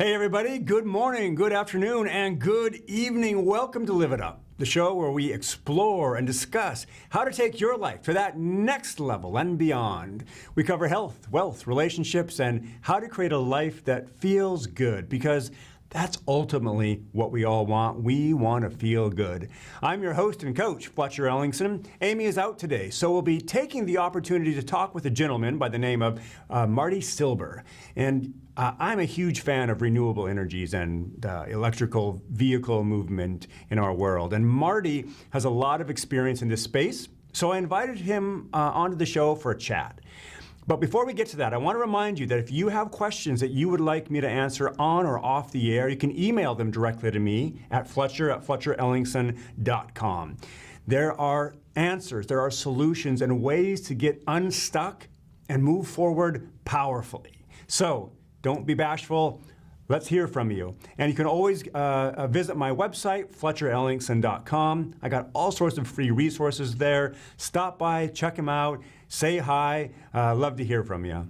Hey everybody, good morning, good afternoon, and good evening. Welcome to Live It Up, the show where we explore and discuss how to take your life to that next level and beyond. We cover health, wealth, relationships, and how to create a life that feels good, because that's ultimately what we all want. We want to feel good. I'm your host and coach, Fletcher. Amy is out today, so we'll be taking the opportunity to talk with a gentleman by the name of Marty Silber. And I'm a huge fan of renewable energies and electrical vehicle movement in our world. And Marty has a lot of experience in this space, so I invited him onto the show for a chat. But before we get to that, I want to remind you that if you have questions that you would like me to answer on or off the air, you can email them directly to me at fletcher@fletcherellingson.com. There are answers, there are solutions and ways to get unstuck and move forward powerfully. So don't be bashful. Let's hear from you. And you can always visit my website, fletcherellingson.com. I got all sorts of free resources there. Stop by, check them out, say hi. Love to hear from you.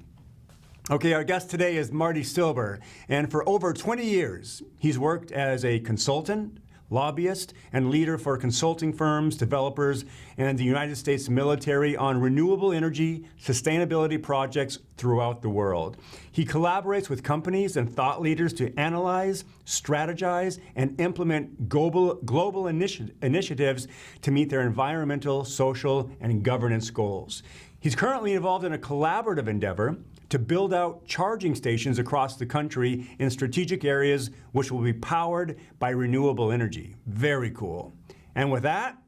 Okay, our guest today is Marty Silber. And for over 20 years, he's worked as a consultant, lobbyist, and leader for consulting firms, developers, and the United States military on renewable energy, sustainability projects throughout the world. He collaborates with companies and thought leaders to analyze, strategize, and implement global initiatives to meet their environmental, social, and governance goals. He's currently involved in a collaborative endeavor to build out charging stations across the country in strategic areas which will be powered by renewable energy. Very cool. And with that,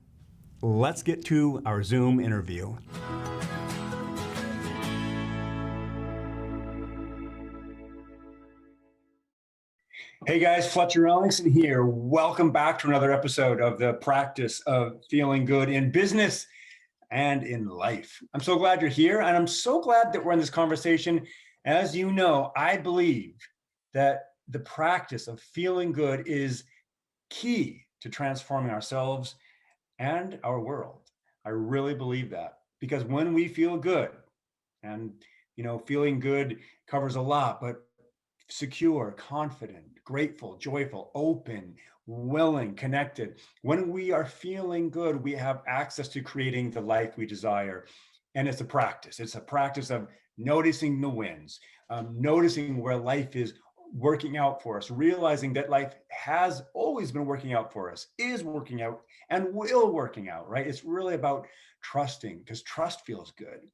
let's get to our Zoom interview. Hey guys, Fletcher Ellingson here. Welcome back to another episode of the practice of feeling good in business and in life. I'm so glad you're here, and I'm so glad that we're in this conversation. As you know, I believe that the practice of feeling good is key to transforming ourselves and our world. I really believe that, because when we feel good, and feeling good covers a lot, but secure, confident, grateful, joyful, open, willing, connected. When we are feeling good, we have access to creating the life we desire. And it's a practice. It's a practice of noticing the wins, noticing where life is working out for us, realizing that life has always been working out for us, is working out, and will working out, right? It's really about trusting, because trust feels good.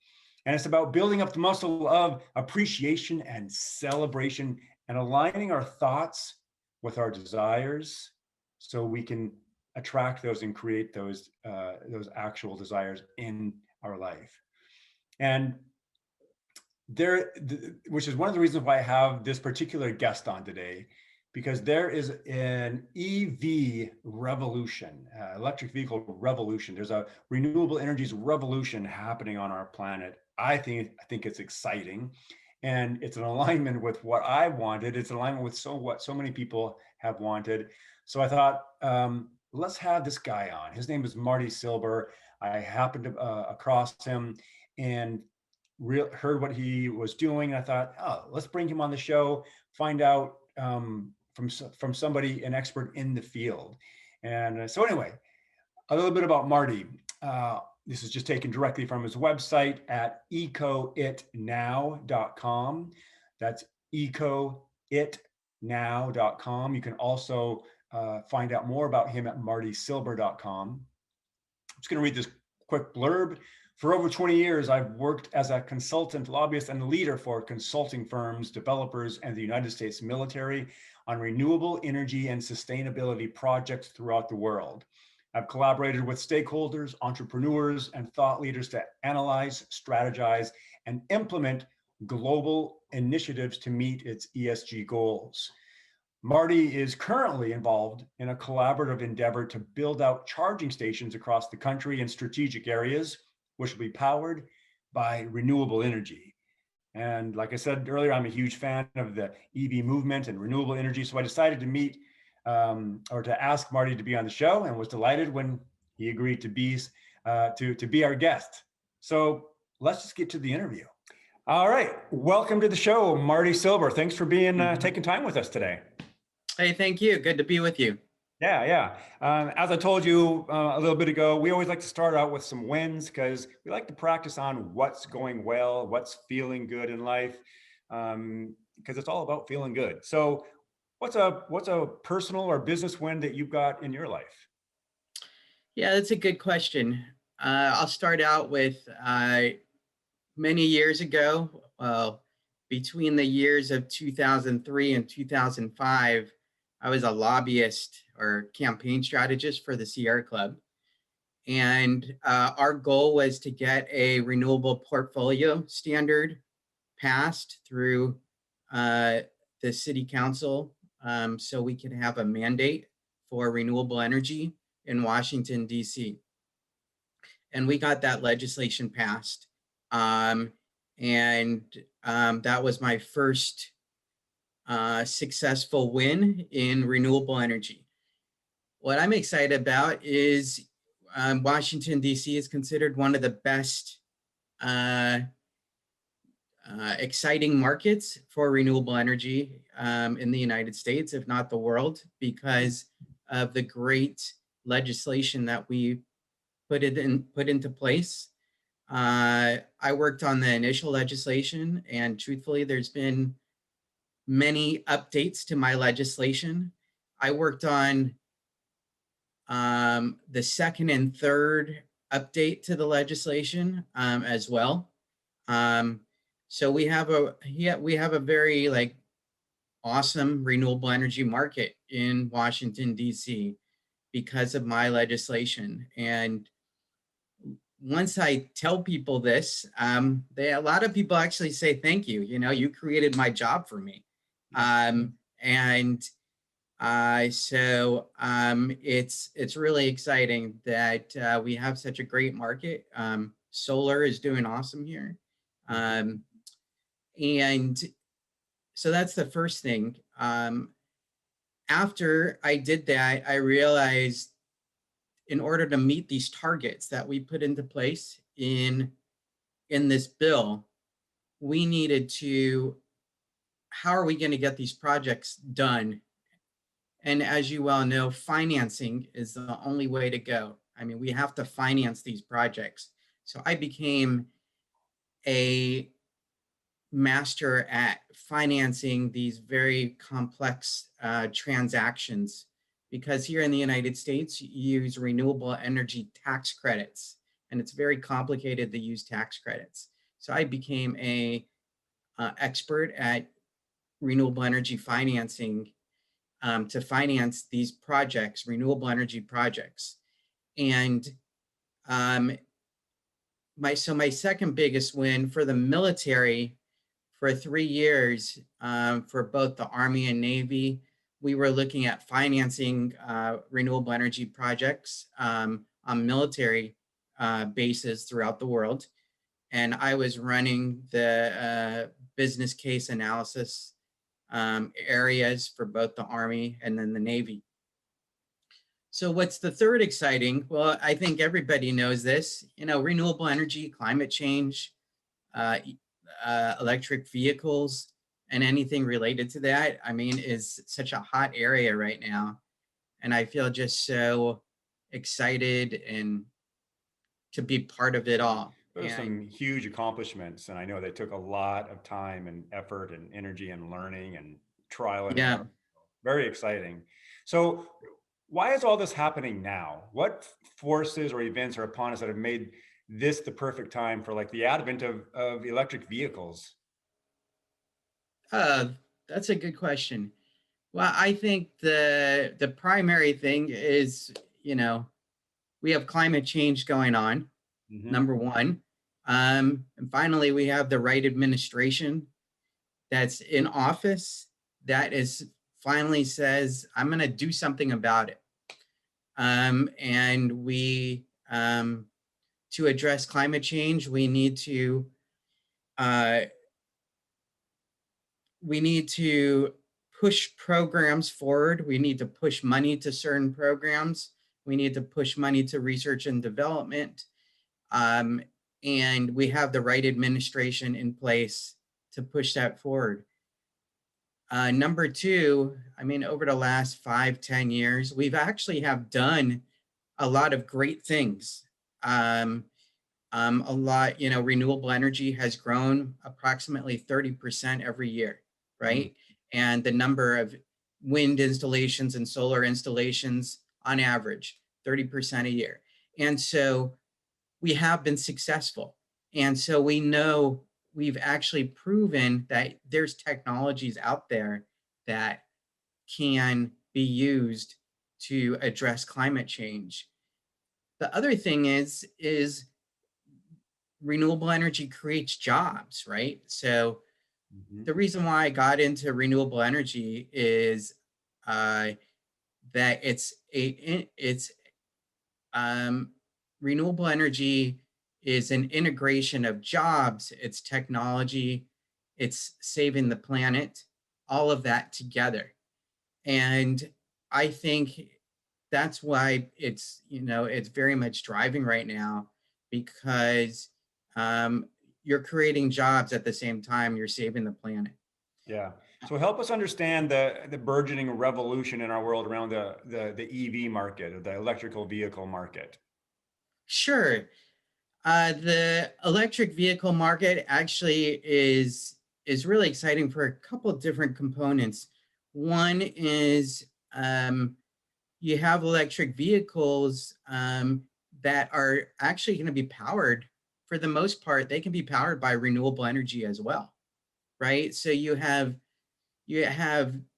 And it's about building up the muscle of appreciation and celebration and aligning our thoughts with our desires so we can attract those and create those actual desires in our life. And which is one of the reasons why I have this particular guest on today, because there is an EV revolution, electric vehicle revolution. There's a renewable energies revolution happening on our planet. I think it's exciting, and it's an alignment with what I wanted. It's an alignment with what so many people have wanted. So I thought, let's have this guy on. His name is Marty Silber. I happened to across him and heard what he was doing. I thought, oh, let's bring him on the show, find out from somebody, an expert in the field. And so anyway, a little bit about Marty. This is just taken directly from his website at ecoitnow.com. That's ecoitnow.com. You can also find out more about him at martysilber.com. I'm just going to read this quick blurb. For over 20 years, I've worked as a consultant, lobbyist, and leader for consulting firms, developers, and the United States military on renewable energy and sustainability projects throughout the world. I've collaborated with stakeholders, entrepreneurs, and thought leaders to analyze, strategize, and implement global initiatives to meet its ESG goals. Marty is currently involved in a collaborative endeavor to build out charging stations across the country in strategic areas, which will be powered by renewable energy. And like I said earlier, I'm a huge fan of the EV movement and renewable energy. So I decided to meet or to ask Marty to be on the show, and was delighted when he agreed to be our guest. So let's just get to the interview. All right. Welcome to the show, Marty Silber. Thanks for being taking time with us today. Hey, thank you. Good to be with you. Yeah. As I told you a little bit ago, we always like to start out with some wins because we like to practice on what's going well, what's feeling good in life, because it's all about feeling good. So, what's a personal or business win that you've got in your life? Yeah, that's a good question. I'll start out with many years ago, between the years of 2003 and 2005, I was a lobbyist or campaign strategist for the Sierra Club. And our goal was to get a renewable portfolio standard passed through uh, the city council, so we could have a mandate for renewable energy in Washington, D.C. And we got that legislation passed. Um, and that was my first successful win in renewable energy. What I'm excited about is Washington, D.C. is considered one of the best uh, exciting markets for renewable energy in the United States, if not the world, because of the great legislation that we put into place. I worked on the initial legislation, and truthfully, there's been many updates to my legislation. I worked on the second and third update to the legislation as well. Um, so we have a very awesome renewable energy market in Washington, D.C. because of my legislation. And once I tell people this, a lot of people actually say, thank you. You know, you created my job for me. And it's really exciting that we have such a great market. Solar is doing awesome here. And so that's the first thing. After I did that, I realized in order to meet these targets that we put into place in this bill, we needed to, how are we going to get these projects done? And as you well know, financing is the only way to go. I mean, we have to finance these projects. So I became a master at financing these very complex transactions, because here in the United States, you use renewable energy tax credits, and it's very complicated to use tax credits. So I became a expert at renewable energy financing to finance these projects, renewable energy projects. And my second biggest win for the military, for 3 years, for both the Army and Navy, we were looking at financing renewable energy projects on military bases throughout the world. And I was running the business case analysis areas for both the Army and then the Navy. So what's the third exciting? Well, I think everybody knows this, you know, renewable energy, climate change, electric vehicles, and anything related to that, I mean, is such a hot area right now. And I feel just so excited and to be part of it all. Those are some huge accomplishments, and I know they took a lot of time and effort and energy and learning and trial and error. Very exciting. So why is all this happening now? What forces or events are upon us that have made this the perfect time for like the advent of electric vehicles? That's a good question. Well, I think the primary thing is, you know, we have climate change going on, number one. And finally, we have the right administration that's in office that is finally says, I'm going to do something about it. And to address climate change, we need to push programs forward. We need to push money to certain programs. We need to push money to research and development. and we have the right administration in place to push that forward. Number two, I mean, over the last 5, 10 years, we've actually have done a lot of great things. Um, a lot, renewable energy has grown approximately 30% every year, Mm. right? And the number of wind installations and solar installations on average, 30% a year. And so we have been successful. And so we know we've actually proven that there's technologies out there that can be used to address climate change. The other thing is renewable energy creates jobs, right? So Mhm. the reason why I got into renewable energy is uh, that it's um, renewable energy is an integration of jobs, it's technology, it's saving the planet, all of that together. And I think that's why it's very much driving right now, because um, you're creating jobs at the same time you're saving the planet. Yeah. So help us understand the burgeoning revolution in our world around the EV market, or the electrical vehicle market. Sure. The electric vehicle market actually is really exciting for a couple of different components. One is you have electric vehicles that are actually going to be powered, for the most part, they can be powered by renewable energy as well, right? So you have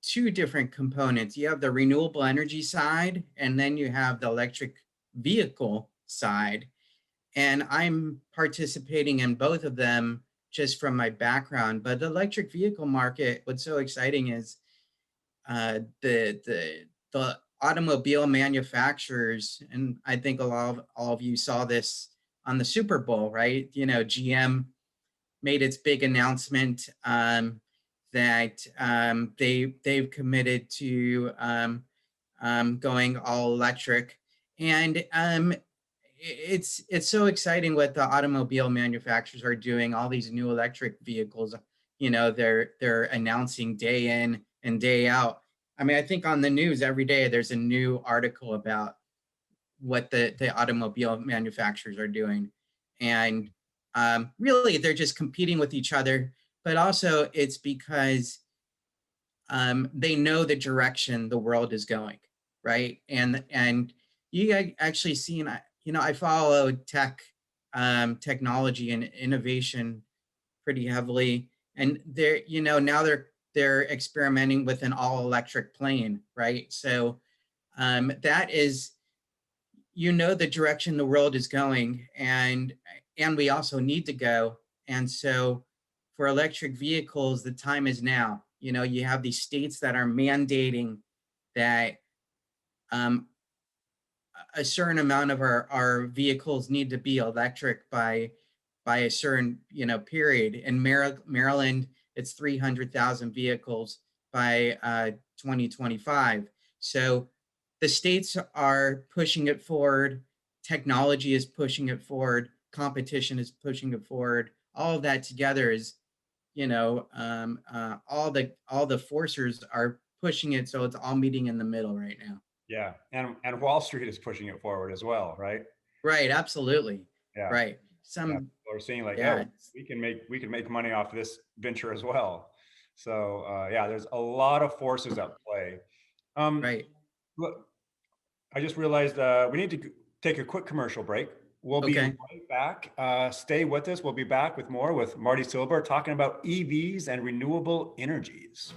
two different components. You have the renewable energy side, and then you have the electric vehicle side. And I'm participating in both of them just from my background. But the electric vehicle market, what's so exciting is the automobile manufacturers, and I think all of you saw this on the Super Bowl, right? GM made its big announcement that they've committed to going all electric, and it's so exciting what the automobile manufacturers are doing. All these new electric vehicles, they're announcing day in and day out. I mean, I think on the news every day there's a new article about what the automobile manufacturers are doing, and really they're just competing with each other. But also it's because they know the direction the world is going, right? And you actually seen, I follow technology and innovation pretty heavily, and now they're experimenting with an all electric plane, right? So that is, the direction the world is going, and we also need to go. And so for electric vehicles, the time is now. You have these states that are mandating that um, a certain amount of our vehicles need to be electric by a certain period. In Maryland, it's 300,000 vehicles by 2025. So the states are pushing it forward. Technology is pushing it forward. Competition is pushing it forward. All of that together is, all the forcers are pushing it. So it's all meeting in the middle right now. Yeah. And Wall Street is pushing it forward as well, right? Right. Absolutely. Yeah. Right. Yeah. People are seeing like, Yeah. oh, we can make money off this venture as well. So yeah, there's a lot of forces at play. Um, Right. look, I just realized we need to take a quick commercial break. We'll be Okay. right back. Stay with us. We'll be back with more with Marty Silber talking about EVs and renewable energies.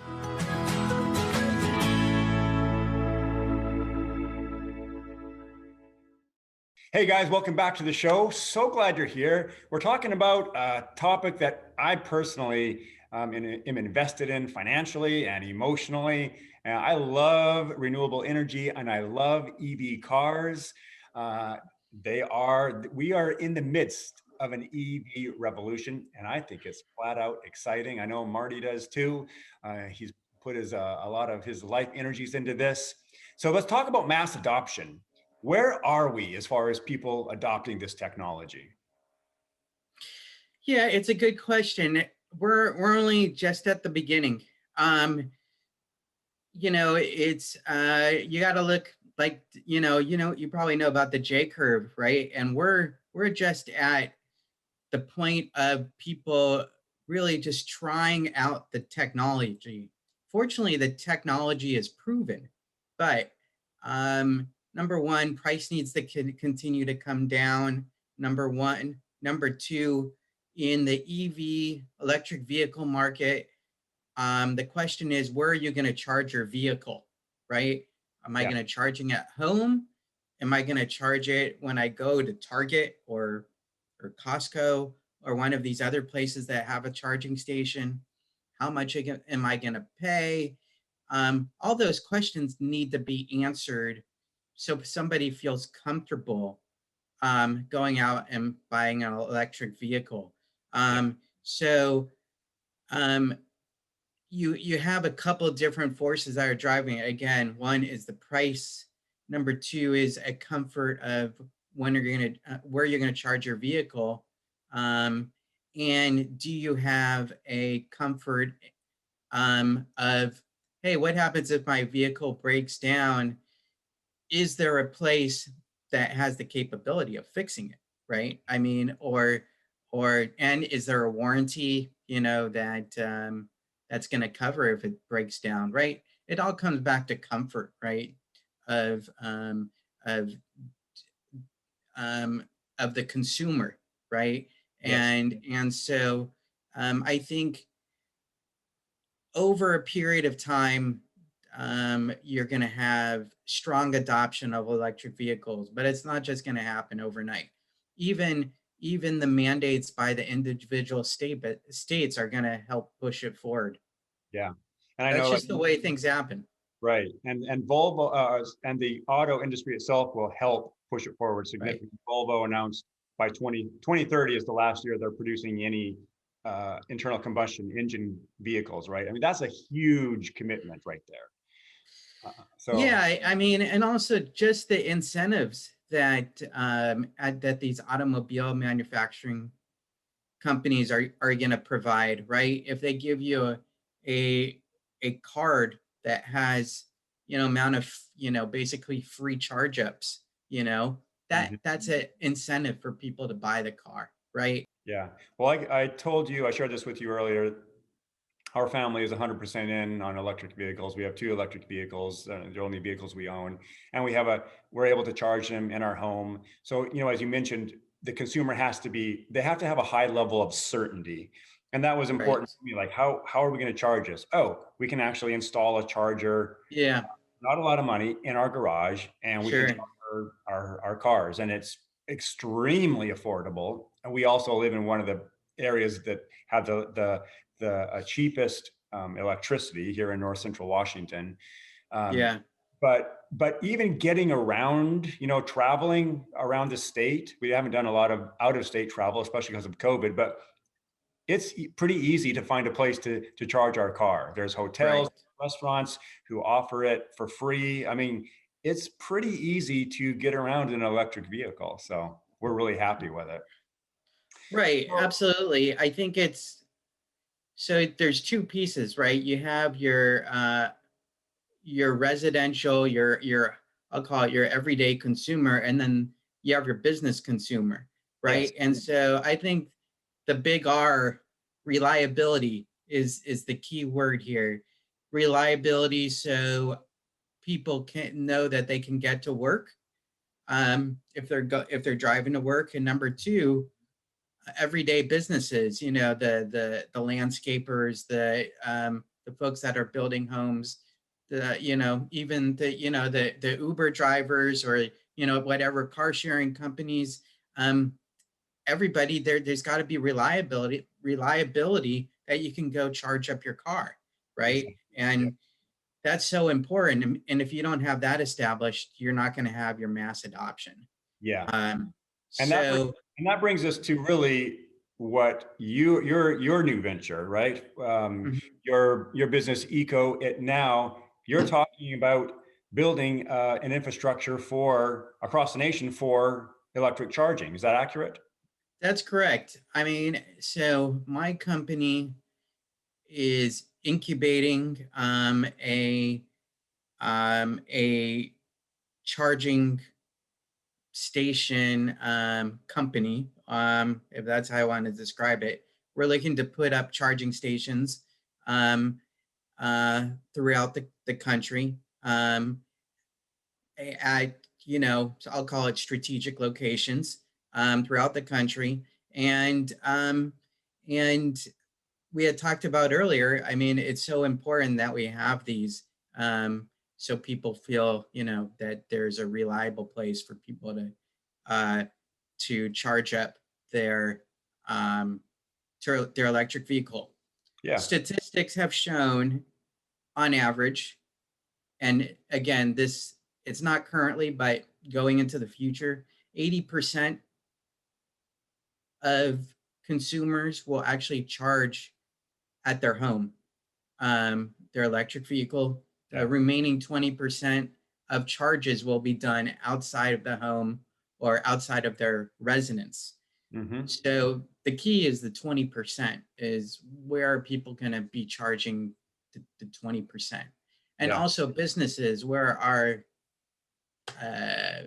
Hey guys, welcome back to the show. So glad you're here. We're talking about a topic that I personally am invested in financially and emotionally. I love renewable energy and I love EV cars. Uh, we are in the midst of an EV revolution, and I think it's flat out exciting. I know Marty does too. He's put a lot of his life energies into this. So let's talk about mass adoption. Where are we as far as people adopting this technology? Yeah, it's a good question. We're only just at the beginning. Um, it's you got to look like you probably know about the J curve, right? And we're just at the point of people really just trying out the technology. Fortunately, the technology is proven, but number one, price needs to continue to come down. Number one. Number two, in the EV electric vehicle market, the question is, where are you going to charge your vehicle, right? Am I Yeah. going to charging at home? Am I going to charge it when I go to Target or Costco or one of these other places that have a charging station? How much am I going to pay? All those questions need to be answered so somebody feels comfortable going out and buying an electric vehicle. Yeah. So um, you have a couple of different forces that are driving it. Again, one is the price. Number two is a comfort of when you're going to where you're going to charge your vehicle, and do you have a comfort of, hey, what happens if my vehicle breaks down? Is there a place that has the capability of fixing it, right? I mean, and is there a warranty, that that's going to cover if it breaks down, right? It all comes back to comfort, right? Of of um, of the consumer, right? Yes. And so I think over a period of time, you're going to have strong adoption of electric vehicles, but it's not just going to happen overnight. Even even the mandates by the individual states are going to help push it forward. Yeah. And I That's know, like, just the way things happen. right. And Volvo and the auto industry itself will help push it forward Right. significantly. Volvo announced by 2030 is the last year they're producing any internal combustion engine vehicles, right? I mean, that's a huge commitment right there. Yeah, So I mean, and also just the incentives that that these automobile manufacturing companies are going to provide, right? If they give you a a card that has, amount of, basically free charge ups, mhm. that's an incentive for people to buy the car, right? Yeah. Well, I told you, I shared this with you earlier. Our family is 100% in on electric vehicles. We have two electric vehicles, the only vehicles we own, and we're able to charge them in our home. So, as you mentioned, the consumer they have to have a high level of certainty. And that was Right. important to me. Like, how are we going to charge this? Oh, we can actually install a charger, Yeah, not a lot of money, in our garage, and we can charge sure. our cars. And it's extremely affordable. And we also live in one of the areas that have the cheapest electricity here in North Central Washington. Um, Yeah. but even getting around, traveling around the state, we haven't done a lot of out of state travel, especially because of COVID, but it's pretty easy to find a place to charge our car. There's hotels, Right. restaurants who offer it for free. I mean, it's pretty easy to get around in an electric vehicle. So we're really happy with it. Right. Well, Absolutely. I think it's so there's two pieces, right? You have your residential, your I'll call it your everyday consumer, and then you have your business consumer, yes. right? And so I think the big R, reliability, is the key word here. Reliability, so people can know that they can get to work if they're driving to work. And number two, everyday businesses, the landscapers, the folks that are building homes, even the Uber drivers, or whatever car sharing companies. Everybody there's got to be reliability that you can go charge up your car, right? Exactly. Yeah. And that's so important. And if you don't have that established, you're not going to have your mass adoption. Yeah. um And that br- so and that brings us to really what your new venture, right? mhm. Your business Ecoit. Now you're talking about building an infrastructure for across the nation for electric charging. Is that accurate? That's correct. I mean, so my company is incubating a charging station company, if that's how I want to describe it. We're looking to put up charging stations um, throughout the country. At, so I'll call it strategic locations throughout the country. And we had talked about earlier, I mean, it's so important that we have these so people feel, that there's a reliable place for people uh, to charge up their um, their electric vehicle. Yeah. Statistics have shown, on average, and again, it's not currently, but going into the future, 80% of consumers will actually charge at their home, their electric vehicle. Yeah. The remaining 20% of charges will be done outside of the home or outside of their residence. Mm-hmm. So the key is the 20% is where are people going to be charging the 20%. And Yeah. also businesses, where are uh,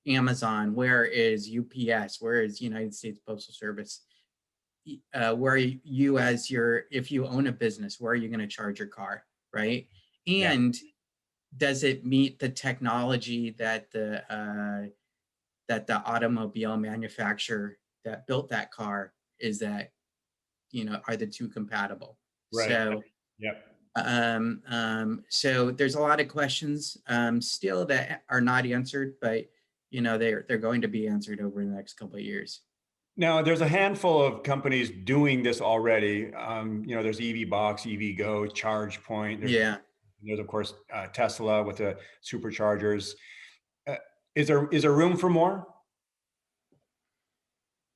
Amazon, where is UPS, where is United States Postal Service? Where you, if you own a business, where are you going to charge your car, right? And does it meet the technology that the automobile manufacturer that built that car, is that, are the two compatible? Right. So Yep. So there's a lot of questions still that are not answered, but they're going to be answered over the next couple of years. Now, there's a handful of companies doing this already. There's EV Box, EV Go, Charge Point. There's of course Tesla with the superchargers. Is there room for more?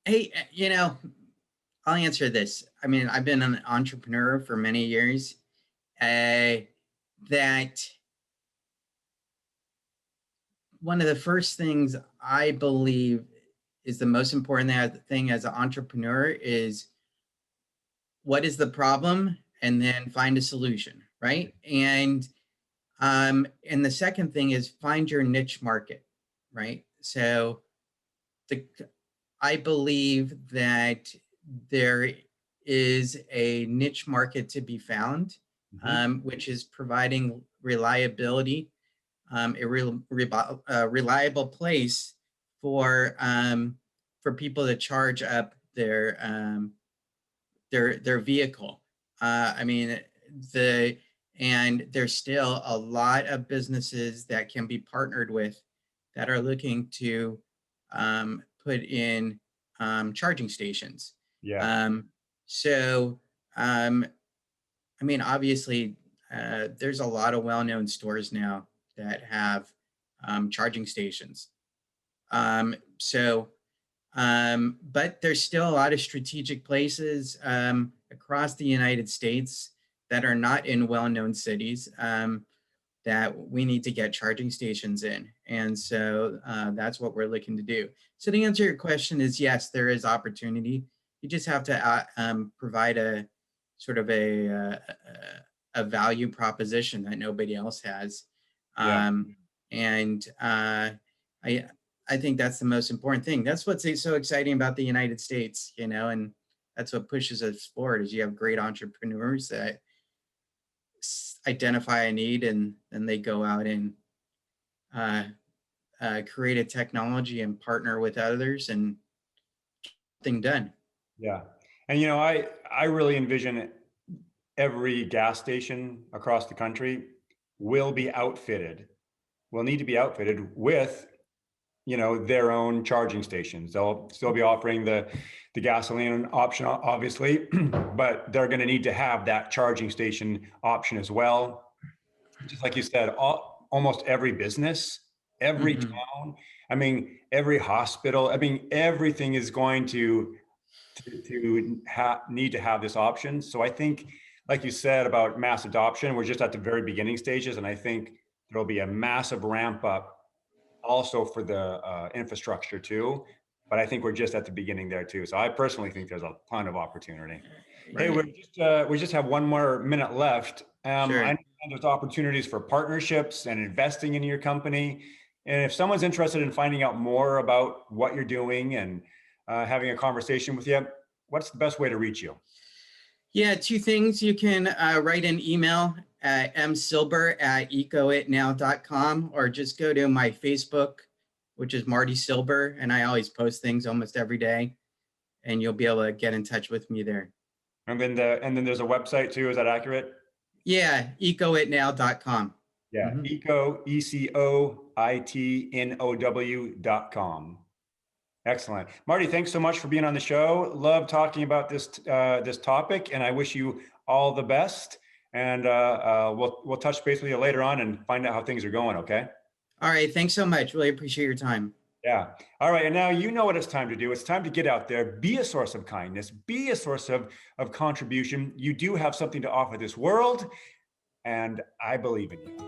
Hey, I'll answer this. I mean, I've been an entrepreneur for many years. That one of the first things I believe is the most important thing as an entrepreneur is, what is the problem, and then find a solution, right? And the second thing is find your niche market, right? So I believe that there is a niche market to be found, which is providing reliability, a reliable place for people to charge up their vehicle. I mean, and there's still a lot of businesses that can be partnered with that are looking to put in charging stations. Yeah. So, I mean, obviously, there's a lot of well-known stores now that have charging stations. But there's still a lot of strategic places across the United States that are not in well-known cities that we need to get charging stations in. And so that's what we're looking to do. So the answer to your question is yes, there is opportunity. You just have to provide a sort of a value proposition that nobody else has. And I think that's the most important thing. That's what's so exciting about the United States, and that's what pushes us forward, is you have great entrepreneurs that identify a need, and then they go out and create a technology and partner with others and get things done. Yeah. And, I really envision every gas station across the country will need to be outfitted with, their own charging stations. They'll still be offering the gasoline option, obviously, but they're going to need to have that charging station option as well. Just like you said, almost every business, every town, I mean, every hospital, I mean, everything is going to need to have this option. So I think, like you said about mass adoption, we're just at the very beginning stages, and I think there'll be a massive ramp up also for the infrastructure too. but I think we're just at the beginning there too. So I personally think there's a ton of opportunity. Hey, Right. we just have one more minute left. I Sure. understand there's opportunities for partnerships and investing in your company. And if someone's interested in finding out more about what you're doing and having a conversation with you, what's the best way to reach you? Yeah, two things. You can write an email at msilber@ecoitnow.com, or just go to my Facebook, which is Marty Silber, and I always post things almost every day, and you'll be able to get in touch with me there. And then there's a website too. Is that accurate? Yeah, ecoitnow.com. Yeah, EcoItnow.com. Excellent. Marty, thanks so much for being on the show. Love talking about this topic, and I wish you all the best. And we'll touch base with you later on and find out how things are going, okay? All right, thanks so much. Really appreciate your time. Yeah. All right. And now you know what it's time to do. It's time to get out there, be a source of kindness, be a source of contribution. You do have something to offer this world, and I believe in you.